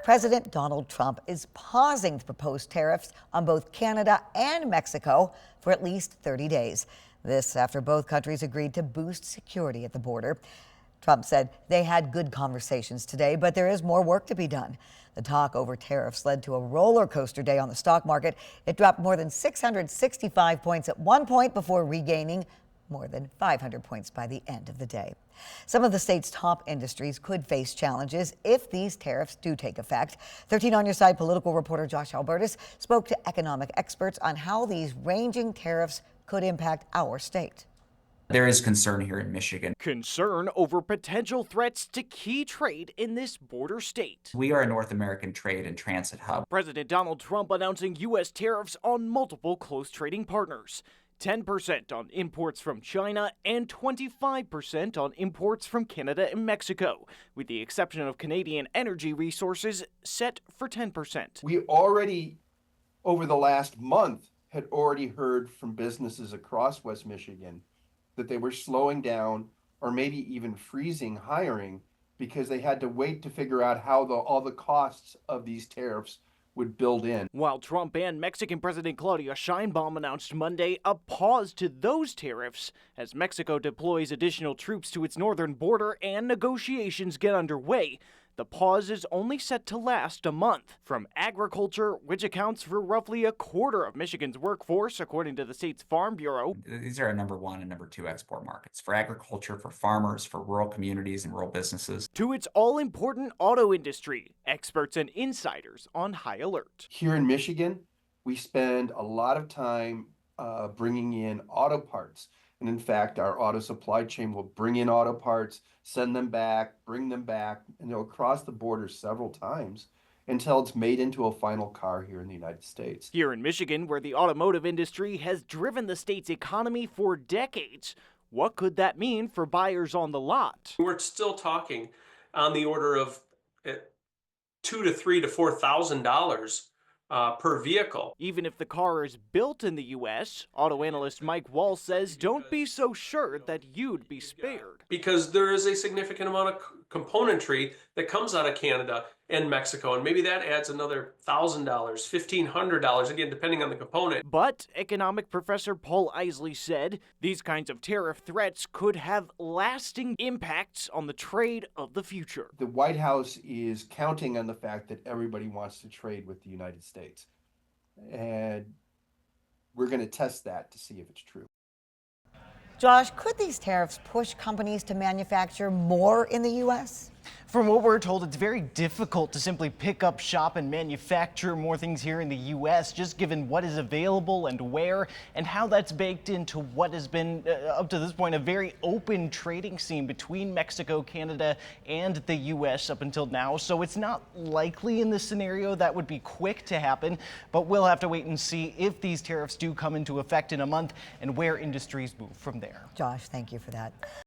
President Donald Trump is pausing the proposed tariffs on both Canada and Mexico for at least 30 days. This after both countries agreed to boost security at the border. Trump said they had good conversations today, but there is more work to be done. The talk over tariffs led to a roller coaster day on the stock market. It dropped more than 665 points at one point before regaining more than 500 points by the end of the day. Some of the state's top industries could face challenges if these tariffs do take effect. 13 on Your Side political reporter Josh Albertus spoke to economic experts on how these ranging tariffs could impact our state. There is concern here in Michigan. Concern over potential threats to key trade in this border state. We are a North American trade and transit hub. President Donald Trump announcing U.S. tariffs on multiple close trading partners. 10% on imports from China and 25% on imports from Canada and Mexico, with the exception of Canadian energy resources set for 10%. We already, over the last month, had already heard from businesses across West Michigan that they were slowing down or maybe even freezing hiring because they had to wait to figure out how all the costs of these tariffs would build in. While Trump and Mexican President Claudia Sheinbaum announced Monday a pause to those tariffs as Mexico deploys additional troops to its northern border and negotiations get underway. The pause is only set to last a month. From agriculture, which accounts for roughly a quarter of Michigan's workforce, according to the state's Farm Bureau. These are our number one and number two export markets for agriculture, for farmers, for rural communities and rural businesses. To its all-important auto industry, experts and insiders on high alert. Here in Michigan, we spend a lot of time bringing in auto parts. And in fact, our auto supply chain will bring in auto parts, send them back, bring them back, and they'll cross the border several times until it's made into a final car here in the United States. Here in Michigan, where the automotive industry has driven the state's economy for decades, what could that mean for buyers on the lot? We're still talking on the order of $2,000 to $3,000 to $4,000 per vehicle. Even if the car is built in the U.S., auto analyst Mike Wall says don't be so sure that you'd be spared. Because there is a significant amount of componentry that comes out of Canada and Mexico, and maybe that adds another $1,000, $1,500, again, depending on the component. But economic professor Paul Isley said these kinds of tariff threats could have lasting impacts on the trade of the future. The White House is counting on the fact that everybody wants to trade with the United States. And we're going to test that to see if it's true. Josh, could these tariffs push companies to manufacture more in the U.S.? From what we're told, it's very difficult to simply pick up shop and manufacture more things here in the U.S., just given what is available and where, and how that's baked into what has been, up to this point, a very open trading scene between Mexico, Canada, and the U.S. up until now. So it's not likely in this scenario that would be quick to happen, but we'll have to wait and see if these tariffs do come into effect in a month and where industries move from there. Josh, thank you for that.